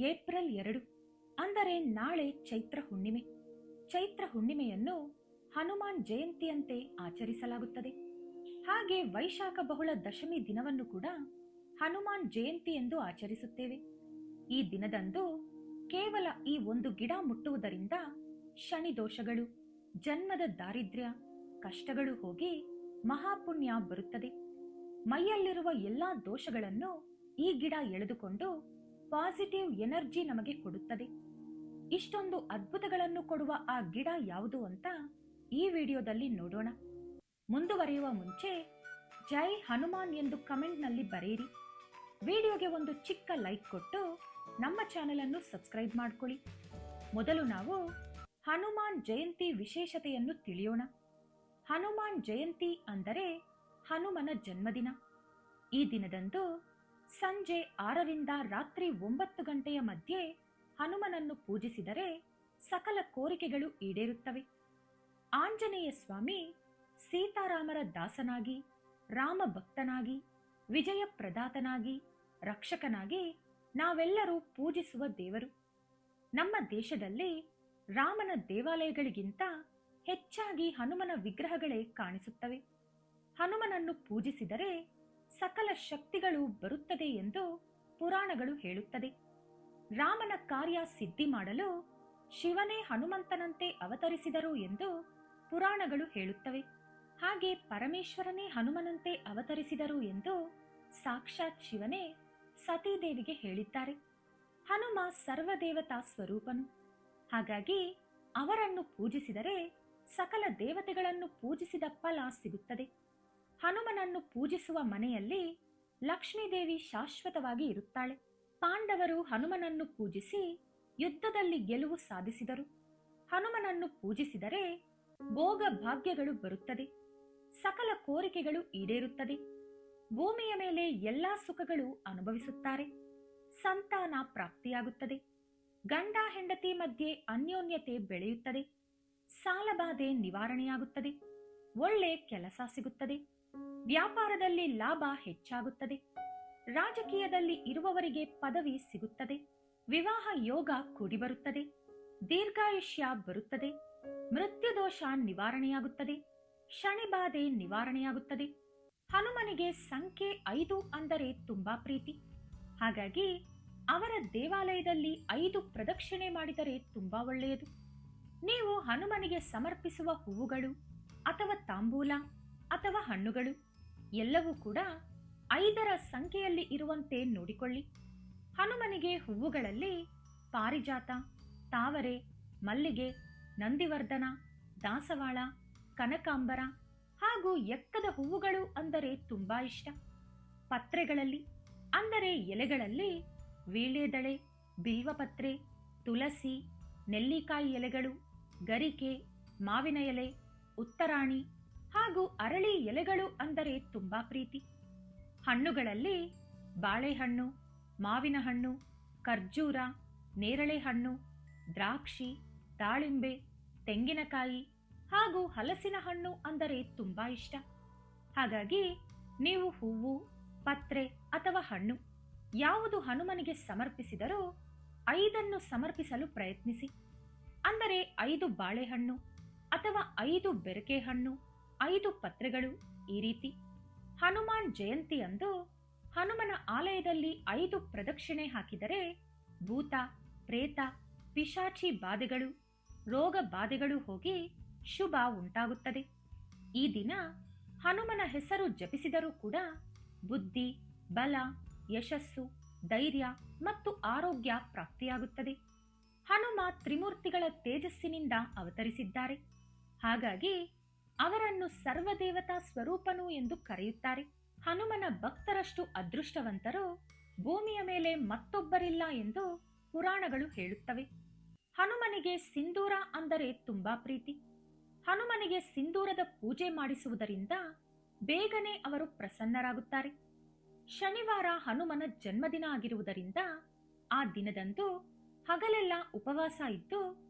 April 2 ಅಂದರೆ ನಾಳೆ ಚೈತ್ರ ಹುಣ್ಣಿಮೆ. ಚೈತ್ರ ಹುಣ್ಣಿಮೆಯನ್ನು ಹನುಮಾನ್ ಜಯಂತಿಯಂತೆ ಆಚರಿಸಲಾಗುತ್ತದೆ. ಹಾಗೆ ವೈಶಾಖ ಬಹುಳ ದಶಮಿ ದಿನವನ್ನು ಕೂಡ ಹನುಮಾನ್ ಜಯಂತಿ ಎಂದು ಆಚರಿಸುತ್ತೇವೆ. ಈ ದಿನದಂದು ಕೇವಲ ಈ ಒಂದು ಗಿಡ ಮುಟ್ಟುವುದರಿಂದ ಶನಿ ದೋಷಗಳು, ಜನ್ಮದ ದಾರಿದ್ರ್ಯ, ಕಷ್ಟಗಳು ಹೋಗಿ ಮಹಾಪುಣ್ಯ ಬರುತ್ತದೆ. ಮೈಯಲ್ಲಿರುವ ಎಲ್ಲಾ ದೋಷಗಳನ್ನು ಈ ಗಿಡ ಎಳೆದುಕೊಂಡು ಪಾಸಿಟಿವ್ ಎನರ್ಜಿ ನಮಗೆ ಕೊಡುತ್ತದೆ. ಇಷ್ಟೊಂದು ಅದ್ಭುತಗಳನ್ನು ಕೊಡುವ ಆ ಗಿಡ ಯಾವುದು ಅಂತ ಈ ವಿಡಿಯೋದಲ್ಲಿ ನೋಡೋಣ. ಮುಂದುವರಿಯುವ ಮುಂಚೆ ಜೈ ಹನುಮಾನ್ ಎಂದು ಕಮೆಂಟ್ನಲ್ಲಿ ಬರೆಯಿರಿ. ವಿಡಿಯೋಗೆ ಒಂದು ಚಿಕ್ಕ ಲೈಕ್ ಕೊಟ್ಟು ನಮ್ಮ ಚಾನೆಲ್ ಅನ್ನು ಸಬ್ಸ್ಕ್ರೈಬ್ ಮಾಡ್ಕೊಳ್ಳಿ. ಮೊದಲು ನಾವು ಹನುಮಾನ್ ಜಯಂತಿ ವಿಶೇಷತೆಯನ್ನು ತಿಳಿಯೋಣ. ಹನುಮಾನ್ ಜಯಂತಿ ಅಂದರೆ ಹನುಮನ ಜನ್ಮದಿನ. ಈ ದಿನದಂದು ಸಂಜೆ 6ರಿಂದ ರಾತ್ರಿ 9 ಗಂಟೆಯ ಮಧ್ಯೆ ಹನುಮನನ್ನು ಪೂಜಿಸಿದರೆ ಸಕಲ ಕೋರಿಕೆಗಳು ಈಡೇರುತ್ತವೆ. ಆಂಜನೇಯ ಸ್ವಾಮಿ ಸೀತಾರಾಮರ ದಾಸನಾಗಿ, ರಾಮ ಭಕ್ತನಾಗಿ, ವಿಜಯ ಪ್ರದಾತನಾಗಿ, ರಕ್ಷಕನಾಗಿ ನಾವೆಲ್ಲರೂ ಪೂಜಿಸುವ ದೇವರು. ನಮ್ಮ ದೇಶದಲ್ಲಿ ರಾಮನ ದೇವಾಲಯಗಳಿಗಿಂತ ಹೆಚ್ಚಾಗಿ ಹನುಮನ ವಿಗ್ರಹಗಳೇ ಕಾಣಿಸುತ್ತವೆ. ಹನುಮನನ್ನು ಪೂಜಿಸಿದರೆ ಸಕಲ ಶಕ್ತಿಗಳು ಬರುತ್ತದೆ ಎಂದು ಪುರಾಣಗಳು ಹೇಳುತ್ತದೆ. ರಾಮನ ಕಾರ್ಯ ಸಿದ್ಧಿ ಮಾಡಲು ಶಿವನೇ ಹನುಮಂತನಂತೆ ಅವತರಿಸಿದರು ಎಂದು ಪುರಾಣಗಳು ಹೇಳುತ್ತವೆ. ಹಾಗೆ ಪರಮೇಶ್ವರನೇ ಹನುಮನಂತೆ ಅವತರಿಸಿದರು ಎಂದು ಸಾಕ್ಷಾತ್ ಶಿವನೇ ಸತೀದೇವಿಗೆ ಹೇಳಿದ್ದಾರೆ. ಹನುಮ ಸರ್ವದೇವತಾ ಸ್ವರೂಪನು. ಹಾಗಾಗಿ ಅವರನ್ನು ಪೂಜಿಸಿದರೆ ಸಕಲ ದೇವತೆಗಳನ್ನು ಪೂಜಿಸಿದ ಫಲ ಸಿಗುತ್ತದೆ. ಹನುಮನನ್ನು ಪೂಜಿಸುವ ಮನೆಯಲ್ಲಿ ಲಕ್ಷ್ಮೀದೇವಿ ಶಾಶ್ವತವಾಗಿ ಇರುತ್ತಾಳೆ. ಪಾಂಡವರು ಹನುಮನನ್ನು ಪೂಜಿಸಿ ಯುದ್ಧದಲ್ಲಿ ಗೆಲುವು ಸಾಧಿಸಿದರು. ಹನುಮನನ್ನು ಪೂಜಿಸಿದರೆ ಭೋಗ ಭಾಗ್ಯಗಳು ಬರುತ್ತದೆ, ಸಕಲ ಕೋರಿಕೆಗಳು ಈಡೇರುತ್ತದೆ. ಭೂಮಿಯ ಮೇಲೆ ಎಲ್ಲಾ ಸುಖಗಳು ಅನುಭವಿಸುತ್ತಾರೆ. ಸಂತಾನ ಪ್ರಾಪ್ತಿಯಾಗುತ್ತದೆ. ಗಂಡ ಹೆಂಡತಿ ಮಧ್ಯೆ ಅನ್ಯೋನ್ಯತೆ ಬೆಳೆಯುತ್ತದೆ. ಸಾಲಬಾಧೆ ನಿವಾರಣೆಯಾಗುತ್ತದೆ. ಒಳ್ಳೆ ಕೆಲಸ ಸಿಗುತ್ತದೆ. ವ್ಯಾಪಾರದಲ್ಲಿ ಲಾಭ ಹೆಚ್ಚಾಗುತ್ತದೆ. ರಾಜಕೀಯದಲ್ಲಿ ಇರುವವರಿಗೆ ಪದವಿ ಸಿಗುತ್ತದೆ. ವಿವಾಹ ಯೋಗ ಕೂಡಿಬರುತ್ತದೆ. ದೀರ್ಘಾಯುಷ್ಯ ಬರುತ್ತದೆ. ಮೃತ್ಯುದೋಷ ನಿವಾರಣೆಯಾಗುತ್ತದೆ. ಶನಿಬಾಧೆ ನಿವಾರಣೆಯಾಗುತ್ತದೆ. ಹನುಮನಿಗೆ ಸಂಖ್ಯೆ 5 ಅಂದರೆ ತುಂಬಾ ಪ್ರೀತಿ. ಹಾಗಾಗಿ ಅವರ ದೇವಾಲಯದಲ್ಲಿ 5 ಪ್ರದಕ್ಷಿಣೆ ಮಾಡಿದರೆ ತುಂಬಾ ಒಳ್ಳೆಯದು. ನೀವು ಹನುಮನಿಗೆ ಸಮರ್ಪಿಸುವ ಹೂವುಗಳು ಅಥವಾ ತಾಂಬೂಲ ಅಥವಾ ಹಣ್ಣುಗಳು ಎಲ್ಲವೂ ಕೂಡ 5ರ ಸಂಖ್ಯೆಯಲ್ಲಿ ಇರುವಂತೆ ನೋಡಿಕೊಳ್ಳಿ. ಹನುಮನಿಗೆ ಹೂವುಗಳಲ್ಲಿ ಪಾರಿಜಾತ, ತಾವರೆ, ಮಲ್ಲಿಗೆ, ನಂದಿವರ್ಧನ, ದಾಸವಾಳ, ಕನಕಾಂಬರ ಹಾಗೂ ಎಕ್ಕದ ಹೂವುಗಳು ಅಂದರೆ ತುಂಬಾ ಇಷ್ಟ. ಪತ್ರೆಗಳಲ್ಲಿ ಅಂದರೆ ಎಲೆಗಳಲ್ಲಿ ವೀಳ್ಯದೆಲೆ, ಬಿಲ್ವಪತ್ರೆ, ತುಳಸಿ, ನೆಲ್ಲಿಕಾಯಿ ಎಲೆಗಳು, ಗರಿಕೆ, ಮಾವಿನ ಎಲೆ, ಉತ್ತರಾಣಿ ಹಾಗೂ ಅರಳಿ ಎಲೆಗಳು ಅಂದರೆ ತುಂಬಾ ಪ್ರೀತಿ. ಹಣ್ಣುಗಳಲ್ಲಿ ಬಾಳೆಹಣ್ಣು, ಮಾವಿನ ಹಣ್ಣು, ಖರ್ಜೂರ, ನೇರಳೆ ಹಣ್ಣು, ದ್ರಾಕ್ಷಿ, ದಾಳಿಂಬೆ, ತೆಂಗಿನಕಾಯಿ ಹಾಗೂ ಹಲಸಿನ ಹಣ್ಣು ಅಂದರೆ ತುಂಬಾ ಇಷ್ಟ. ಹಾಗಾಗಿ ನೀವು ಹೂವು, ಪತ್ರೆ ಅಥವಾ ಹಣ್ಣು ಯಾವುದು ಹನುಮನಿಗೆ ಸಮರ್ಪಿಸಿದರೂ 5 ಸಮರ್ಪಿಸಲು ಪ್ರಯತ್ನಿಸಿ. ಅಂದರೆ 5 ಬಾಳೆಹಣ್ಣು ಅಥವಾ 5 ಬೆರಕೆ ಹಣ್ಣು, 5 ಪತ್ರೆಗಳು, ಈ ರೀತಿ. ಹನುಮಾನ್ ಜಯಂತಿ ಅಂದು ಹನುಮನ ಆಲಯದಲ್ಲಿ 5 ಪ್ರದಕ್ಷಿಣೆ ಹಾಕಿದರೆ ಭೂತ, ಪ್ರೇತ, ಪಿಶಾಚಿ ಬಾಧೆಗಳು, ರೋಗ ಬಾಧೆಗಳು ಹೋಗಿ ಶುಭ ಉಂಟಾಗುತ್ತದೆ. ಈ ದಿನ ಹನುಮನ ಹೆಸರು ಜಪಿಸಿದರೂ ಕೂಡ ಬುದ್ಧಿ, ಬಲ, ಯಶಸ್ಸು, ಧೈರ್ಯ ಮತ್ತು ಆರೋಗ್ಯ ಪ್ರಾಪ್ತಿಯಾಗುತ್ತದೆ. ಹನುಮ ತ್ರಿಮೂರ್ತಿಗಳ ತೇಜಸ್ಸಿನಿಂದ ಅವತರಿಸಿದ್ದಾರೆ. ಹಾಗಾಗಿ ಅವರನ್ನು ಸರ್ವದೇವತಾ ಸ್ವರೂಪನು ಎಂದು ಕರೆಯುತ್ತಾರೆ. ಹನುಮನ ಭಕ್ತರಷ್ಟು ಅದೃಷ್ಟವಂತರು ಭೂಮಿಯ ಮೇಲೆ ಮತ್ತೊಬ್ಬರಿಲ್ಲ ಎಂದು ಪುರಾಣಗಳು ಹೇಳುತ್ತವೆ. ಹನುಮನಿಗೆ ಸಿಂಧೂರ ಅಂದರೆ ತುಂಬಾ ಪ್ರೀತಿ. ಹನುಮನಿಗೆ ಸಿಂಧೂರದ ಪೂಜೆ ಮಾಡಿಸುವುದರಿಂದ ಬೇಗನೆ ಅವರು ಪ್ರಸನ್ನರಾಗುತ್ತಾರೆ. ಶನಿವಾರ ಹನುಮನ ಜನ್ಮದಿನ ಆಗಿರುವುದರಿಂದ ಆ ದಿನದಂದು ಹಗಲೆಲ್ಲ ಉಪವಾಸ ಇದ್ದು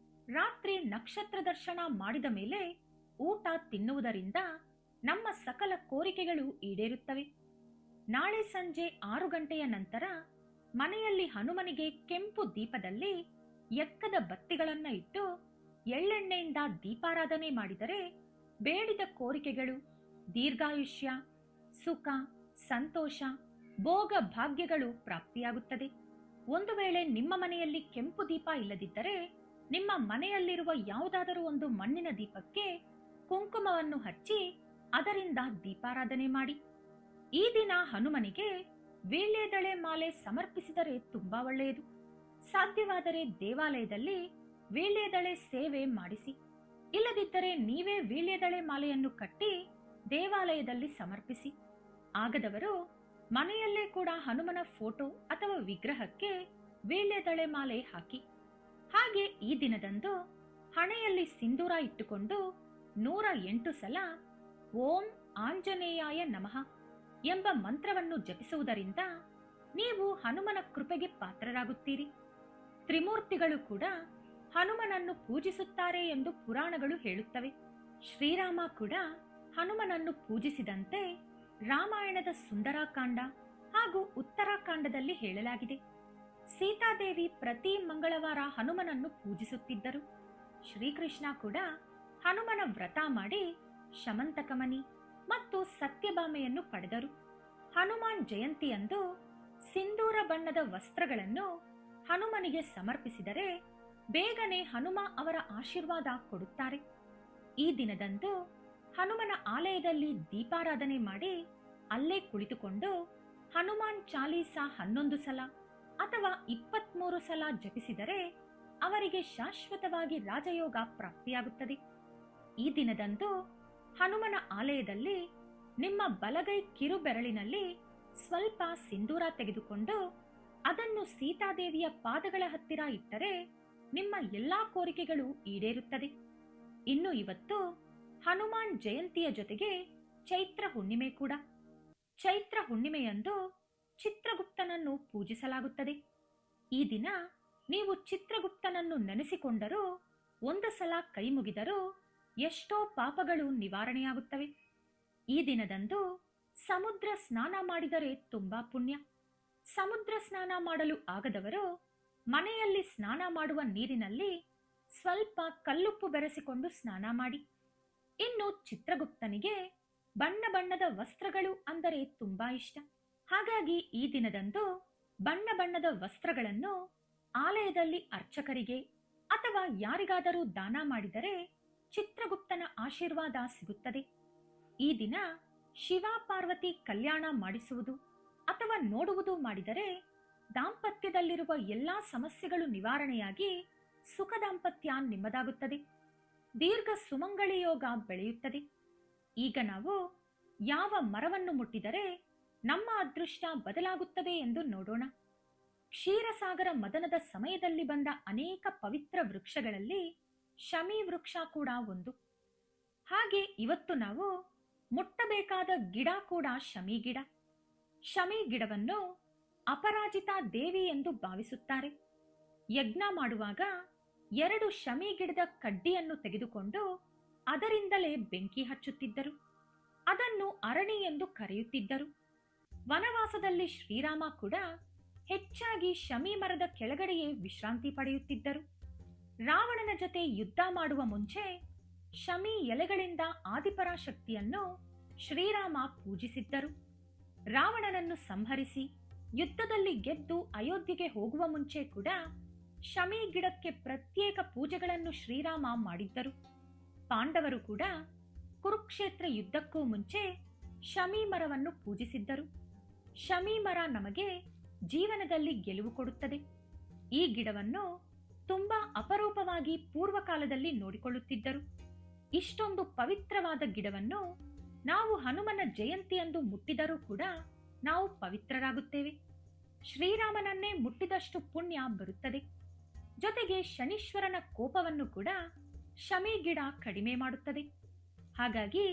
ರಾತ್ರಿ ನಕ್ಷತ್ರ ದರ್ಶನ ಮಾಡಿದ ಮೇಲೆ ಊಟ ತಿನ್ನುವುದರಿಂದ ನಮ್ಮ ಸಕಲ ಕೋರಿಕೆಗಳು ಈಡೇರುತ್ತವೆ. ನಾಳೆ ಸಂಜೆ 6 ಗಂಟೆಯ ನಂತರ ಮನೆಯಲ್ಲಿ ಹನುಮನಿಗೆ ಕೆಂಪು ದೀಪದಲ್ಲಿ ಎಕ್ಕದ ಬತ್ತಿಗಳನ್ನ ಇಟ್ಟು ಎಳ್ಳೆಣ್ಣೆಯಿಂದ ದೀಪಾರಾಧನೆ ಮಾಡಿದರೆ ಬೇಡಿದ ಕೋರಿಕೆಗಳು, ದೀರ್ಘಾಯುಷ್ಯ, ಸುಖ, ಸಂತೋಷ, ಭೋಗ ಭಾಗ್ಯಗಳು ಪ್ರಾಪ್ತಿಯಾಗುತ್ತದೆ. ಒಂದು ವೇಳೆ ನಿಮ್ಮ ಮನೆಯಲ್ಲಿ ಕೆಂಪು ದೀಪ ಇಲ್ಲದಿದ್ದರೆ ನಿಮ್ಮ ಮನೆಯಲ್ಲಿರುವ ಯಾವುದಾದರೂ ಒಂದು ಮಣ್ಣಿನ ದೀಪಕ್ಕೆ ಕುಂಕುಮವನ್ನು ಹಚ್ಚಿ ಅದರಿಂದ ದೀಪಾರಾಧನೆ ಮಾಡಿ. ಈ ದಿನ ಹನುಮನಿಗೆ ವೀಳ್ಯದೆಲೆ ಮಾಲೆ ಸಮರ್ಪಿಸಿದರೆ ತುಂಬಾ ಒಳ್ಳೆಯದು. ಸಾಧ್ಯವಾದರೆ ದೇವಾಲಯದಲ್ಲಿ ವೀಳ್ಯದೆಲೆ ಸೇವೆ ಮಾಡಿಸಿ. ಇಲ್ಲದಿದ್ದರೆ ನೀವೇ ವೀಳ್ಯದೆಲೆ ಮಾಲೆಯನ್ನು ಕಟ್ಟಿ ದೇವಾಲಯದಲ್ಲಿ ಸಮರ್ಪಿಸಿ. ಆಗದವರು ಮನೆಯಲ್ಲೇ ಕೂಡ ಹನುಮನ ಫೋಟೋ ಅಥವಾ ವಿಗ್ರಹಕ್ಕೆ ವೀಳ್ಯದೆಲೆ ಮಾಲೆ ಹಾಕಿ. ಹಾಗೆ ಈ ದಿನದಂದು ಹಣೆಯಲ್ಲಿ ಸಿಂಧೂರ ಇಟ್ಟುಕೊಂಡು 108 ಸಲ ಓಂ ಆಂಜನೇಯಾಯ ನಮಃ ಎಂಬ ಮಂತ್ರವನ್ನು ಜಪಿಸುವುದರಿಂದ ನೀವು ಹನುಮನ ಕೃಪೆಗೆ ಪಾತ್ರರಾಗುತ್ತೀರಿ. ತ್ರಿಮೂರ್ತಿಗಳು ಕೂಡ ಹನುಮನನ್ನು ಪೂಜಿಸುತ್ತಾರೆ ಎಂದು ಪುರಾಣಗಳು ಹೇಳುತ್ತವೆ. ಶ್ರೀರಾಮ ಕೂಡ ಹನುಮನನ್ನು ಪೂಜಿಸಿದಂತೆ ರಾಮಾಯಣದ ಸುಂದರಕಾಂಡ ಹಾಗೂ ಉತ್ತರಾಖಂಡದಲ್ಲಿ ಹೇಳಲಾಗಿದೆ. ಸೀತಾದೇವಿ ಪ್ರತಿ ಮಂಗಳವಾರ ಹನುಮನನ್ನು ಪೂಜಿಸುತ್ತಿದ್ದರು. ಶ್ರೀಕೃಷ್ಣ ಕೂಡ ಹನುಮನ ವ್ರತ ಮಾಡಿ ಶಮಂತಕಮಣಿ ಮತ್ತು ಸತ್ಯಭಾಮೆಯನ್ನು ಪಡೆದರು. ಹನುಮಾನ್ ಜಯಂತಿಯಂದು ಸಿಂಧೂರ ಬಣ್ಣದ ವಸ್ತ್ರಗಳನ್ನು ಹನುಮನಿಗೆ ಸಮರ್ಪಿಸಿದರೆ ಬೇಗನೆ ಹನುಮ ಅವರ ಆಶೀರ್ವಾದ ಕೊಡುತ್ತಾರೆ. ಈ ದಿನದಂದು ಹನುಮನ ಆಲಯದಲ್ಲಿ ದೀಪಾರಾಧನೆ ಮಾಡಿ ಅಲ್ಲೇ ಕುಳಿತುಕೊಂಡು ಹನುಮಾನ್ ಚಾಲೀಸ 11 ಸಲ ಅಥವಾ 23 ಸಲ ಜಪಿಸಿದರೆ ಅವರಿಗೆ ಶಾಶ್ವತವಾಗಿ ರಾಜಯೋಗ ಪ್ರಾಪ್ತಿಯಾಗುತ್ತದೆ. ಈ ದಿನದಂದು ಹನುಮನ ಆಲಯದಲ್ಲಿ ನಿಮ್ಮ ಬಲಗೈ ಕಿರುಬೆರಳಿನಲ್ಲಿ ಸ್ವಲ್ಪ ಸಿಂಧೂರ ತೆಗೆದುಕೊಂಡು ಅದನ್ನು ಸೀತಾದೇವಿಯ ಪಾದಗಳ ಹತ್ತಿರ ಇಟ್ಟರೆ ನಿಮ್ಮ ಎಲ್ಲಾ ಕೋರಿಕೆಗಳು ಈಡೇರುತ್ತದೆ. ಇನ್ನು ಇವತ್ತು ಹನುಮಾನ್ ಜಯಂತಿಯ ಜೊತೆಗೆ ಚೈತ್ರ ಹುಣ್ಣಿಮೆ ಕೂಡ. ಚೈತ್ರ ಹುಣ್ಣಿಮೆಯಂದು ಚಿತ್ರಗುಪ್ತನನ್ನು ಪೂಜಿಸಲಾಗುತ್ತದೆ. ಈ ದಿನ ನೀವು ಚಿತ್ರಗುಪ್ತನನ್ನು ನೆನೆಸಿಕೊಂಡರೂ, ಒಂದು ಸಲ ಕೈ ಮುಗಿದರೂ ಎಷ್ಟೋ ಪಾಪಗಳು ನಿವಾರಣೆಯಾಗುತ್ತವೆ. ಈ ದಿನದಂದು ಸಮುದ್ರ ಸ್ನಾನ ಮಾಡಿದರೆ ತುಂಬಾ ಪುಣ್ಯ. ಸಮುದ್ರ ಸ್ನಾನ ಮಾಡಲು ಆಗದವರು ಮನೆಯಲ್ಲಿ ಸ್ನಾನ ಮಾಡುವ ನೀರಿನಲ್ಲಿ ಸ್ವಲ್ಪ ಕಲ್ಲುಪ್ಪು ಬೆರೆಸಿಕೊಂಡು ಸ್ನಾನ ಮಾಡಿ. ಇನ್ನು ಚಿತ್ರಗುಪ್ತನಿಗೆ ಬಣ್ಣ ಬಣ್ಣದ ವಸ್ತ್ರಗಳು ಅಂದರೆ ತುಂಬಾ ಇಷ್ಟ. ಹಾಗಾಗಿ ಈ ದಿನದಂದು ಬಣ್ಣ ಬಣ್ಣದ ವಸ್ತ್ರಗಳನ್ನು ಆಲಯದಲ್ಲಿ ಅರ್ಚಕರಿಗೆ ಅಥವಾ ಯಾರಿಗಾದರೂ ದಾನ ಮಾಡಿದರೆ ಚಿತ್ರಗುಪ್ತನ ಆಶೀರ್ವಾದ ಸಿಗುತ್ತದೆ. ಈ ದಿನ ಶಿವ ಪಾರ್ವತಿ ಕಲ್ಯಾಣ ಮಾಡಿಸುವುದು ಅಥವಾ ನೋಡುವುದು ಮಾಡಿದರೆ ದಾಂಪತ್ಯದಲ್ಲಿರುವ ಎಲ್ಲಾ ಸಮಸ್ಯೆಗಳು ನಿವಾರಣೆಯಾಗಿ ಸುಖ ದಾಂಪತ್ಯ ನಿಮ್ಮದಾಗುತ್ತದೆ. ದೀರ್ಘ ಸುಮಂಗಳಿ ಯೋಗ ಬೆಳೆಯುತ್ತದೆ. ಈಗ ನಾವು ಯಾವ ಮರವನ್ನು ಮುಟ್ಟಿದರೆ ನಮ್ಮ ಅದೃಷ್ಟ ಬದಲಾಗುತ್ತದೆ ಎಂದು ನೋಡೋಣ. ಕ್ಷೀರಸಾಗರ ಮದನದ ಸಮಯದಲ್ಲಿ ಬಂದ ಅನೇಕ ಪವಿತ್ರ ವೃಕ್ಷಗಳಲ್ಲಿ ಶಮಿ ವೃಕ್ಷ ಕೂಡ ಒಂದು. ಹಾಗೆ ಇವತ್ತು ನಾವು ಮುಟ್ಟಬೇಕಾದ ಗಿಡ ಕೂಡ ಶಮಿ ಗಿಡ. ಶಮಿ ಗಿಡವನ್ನು ಅಪರಾಜಿತಾ ದೇವಿ ಎಂದು ಭಾವಿಸುತ್ತಾರೆ. ಯಜ್ಞ ಮಾಡುವಾಗ 2 ಶಮಿ ಗಿಡದ ಕಡ್ಡಿಯನ್ನು ತೆಗೆದುಕೊಂಡು ಅದರಿಂದಲೇ ಬೆಂಕಿ ಹಚ್ಚುತ್ತಿದ್ದರು. ಅದನ್ನು ಅರಣಿ ಎಂದು ಕರೆಯುತ್ತಿದ್ದರು. ವನವಾಸದಲ್ಲಿ ಶ್ರೀರಾಮ ಕೂಡ ಹೆಚ್ಚಾಗಿ ಶಮಿ ಮರದ ಕೆಳಗಡೆಯೇ ವಿಶ್ರಾಂತಿ ಪಡೆಯುತ್ತಿದ್ದರು. ರಾವಣನ ಜೊತೆ ಯುದ್ಧ ಮಾಡುವ ಮುಂಚೆ ಶಮಿ ಎಲೆಗಳಿಂದ ಆದಿಪರಾಶಕ್ತಿಯನ್ನು ಶ್ರೀರಾಮ ಪೂಜಿಸಿದ್ದರು. ರಾವಣನನ್ನು ಸಂಹರಿಸಿ ಯುದ್ಧದಲ್ಲಿ ಗೆದ್ದು ಅಯೋಧ್ಯೆಗೆ ಹೋಗುವ ಮುಂಚೆ ಕೂಡ ಶಮಿ ಗಿಡಕ್ಕೆ ಪ್ರತ್ಯೇಕ ಪೂಜೆಗಳನ್ನು ಶ್ರೀರಾಮ ಮಾಡಿದ್ದರು. ಪಾಂಡವರು ಕೂಡ ಕುರುಕ್ಷೇತ್ರ ಯುದ್ಧಕ್ಕೂ ಮುಂಚೆ ಶಮಿ ಮರವನ್ನು ಪೂಜಿಸಿದ್ದರು. ಶಮಿ ಮರ ನಮಗೆ ಜೀವನದಲ್ಲಿ ಗೆಲುವು ಕೊಡುತ್ತದೆ. ಈ ಗಿಡವನ್ನು ತುಂಬಾ ಅಪರೂಪವಾಗಿ ಪೂರ್ವಕಾಲದಲ್ಲಿ ನೋಡಿಕೊಳ್ಳುತ್ತಿದ್ದರು. ಇಷ್ಟೊಂದು ಪವಿತ್ರವಾದ ಗಿಡವನ್ನು ನಾವು ಹನುಮನ ಜಯಂತಿಯಂದು ಮುಟ್ಟಿದರೂ ಕೂಡ ನಾವು ಪವಿತ್ರರಾಗುತ್ತೇವೆ. ಶ್ರೀರಾಮನನ್ನೇ ಮುಟ್ಟಿದಷ್ಟು ಪುಣ್ಯ ಬರುತ್ತದೆ. ಜೊತೆಗೆ ಶನೀಶ್ವರನ ಕೋಪವನ್ನು ಕೂಡ ಶಮಿ ಗಿಡ ಕಡಿಮೆ ಮಾಡುತ್ತದೆ. ಹಾಗಾಗಿ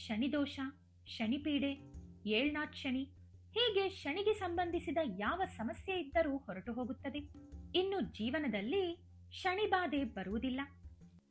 ಶನಿದೋಷ, ಶನಿಪೀಡೆ, ಏಳ್ನಾಥ್ ಶನಿ ಹೀಗೆ ಶನಿಗೆ ಸಂಬಂಧಿಸಿದ ಯಾವ ಸಮಸ್ಯೆ ಇದ್ದರೂ ಹೊರಟು ಹೋಗುತ್ತದೆ. ಇನ್ನು ಜೀವನದಲ್ಲಿ ಶನಿ ಬಾಧೆ ಬರುವುದಿಲ್ಲ.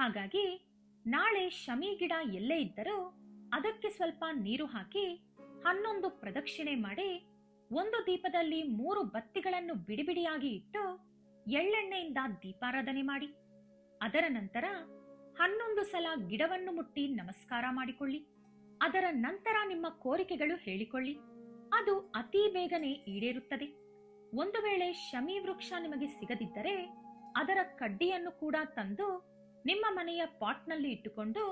ಹಾಗಾಗಿ ನಾಳೆ ಶಮಿ ಗಿಡ ಎಲ್ಲೇ ಇದ್ದರೂ ಅದಕ್ಕೆ ಸ್ವಲ್ಪ ನೀರು ಹಾಕಿ 11 ಪ್ರದಕ್ಷಿಣೆ ಮಾಡಿ ಒಂದು ದೀಪದಲ್ಲಿ 3 ಬತ್ತಿಗಳನ್ನು ಬಿಡಿಬಿಡಿಯಾಗಿ ಇಟ್ಟು ಎಳ್ಳೆಣ್ಣೆಯಿಂದ ದೀಪಾರಾಧನೆ ಮಾಡಿ. ಅದರ ನಂತರ 11 ಸಲ ಗಿಡವನ್ನು ಮುಟ್ಟಿ ನಮಸ್ಕಾರ ಮಾಡಿಕೊಳ್ಳಿ. ಅದರ ನಂತರ ನಿಮ್ಮ ಕೋರಿಕೆಗಳು ಹೇಳಿಕೊಳ್ಳಿ. ಅದು ಅತಿ ಬೇಗನೆ ಈಡೇರುತ್ತದೆ. ಒಂದು ವೇಳೆ ಶಮಿ ವೃಕ್ಷ ನಿಮಗೆ ಸಿಗದಿದ್ದರೆ ಅದರ ಕಡ್ಡಿಯನ್ನು ಕೂಡ ತಂದು ನಿಮ್ಮ ಮನೆಯ ಪಾಟ್ನಲ್ಲಿ ಇಟ್ಟುಕೊಂಡು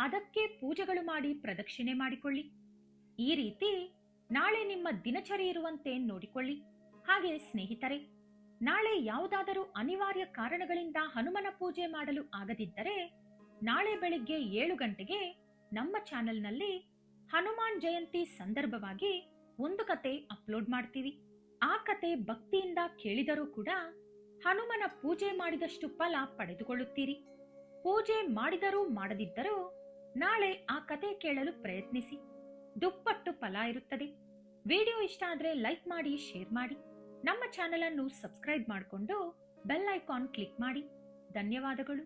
ಅದಕ್ಕೆ ಪೂಜೆಗಳು ಮಾಡಿ ಪ್ರದಕ್ಷಿಣೆ ಮಾಡಿಕೊಳ್ಳಿ. ಈ ರೀತಿ ನಾಳೆ ನಿಮ್ಮ ದಿನಚರಿ ಇರುವಂತೆ ನೋಡಿಕೊಳ್ಳಿ. ಹಾಗೆ ಸ್ನೇಹಿತರೆ, ನಾಳೆ ಯಾವುದಾದರೂ ಅನಿವಾರ್ಯ ಕಾರಣಗಳಿಂದ ಹನುಮನ ಪೂಜೆ ಮಾಡಲು ಆಗದಿದ್ದರೆ ನಾಳೆ ಬೆಳಿಗ್ಗೆ 7 ಗಂಟೆಗೆ ನಮ್ಮ ಚಾನೆಲ್ನಲ್ಲಿ ಹನುಮಾನ್ ಜಯಂತಿ ಸಂದರ್ಭವಾಗಿ ಒಂದು ಕತೆ ಅಪ್ಲೋಡ್ ಮಾಡ್ತೀವಿ. ಆ ಕತೆ ಭಕ್ತಿಯಿಂದ ಕೇಳಿದರೂ ಕೂಡ ಹನುಮನ ಪೂಜೆ ಮಾಡಿದಷ್ಟು ಫಲ ಪಡೆದುಕೊಳ್ಳುತ್ತೀರಿ. ಪೂಜೆ ಮಾಡಿದರೂ ಮಾಡದಿದ್ದರೂ ನಾಳೆ ಆ ಕತೆ ಕೇಳಲು ಪ್ರಯತ್ನಿಸಿ. ದುಪ್ಪಟ್ಟು ಫಲ ಇರುತ್ತದೆ. ವಿಡಿಯೋ ಇಷ್ಟ ಆದರೆ ಲೈಕ್ ಮಾಡಿ, ಶೇರ್ ಮಾಡಿ. ನಮ್ಮ ಚಾನೆಲ್ ಅನ್ನು ಸಬ್ಸ್ಕ್ರೈಬ್ ಮಾಡಿಕೊಂಡು ಬೆಲ್ ಐಕಾನ್ ಕ್ಲಿಕ್ ಮಾಡಿ. ಧನ್ಯವಾದಗಳು.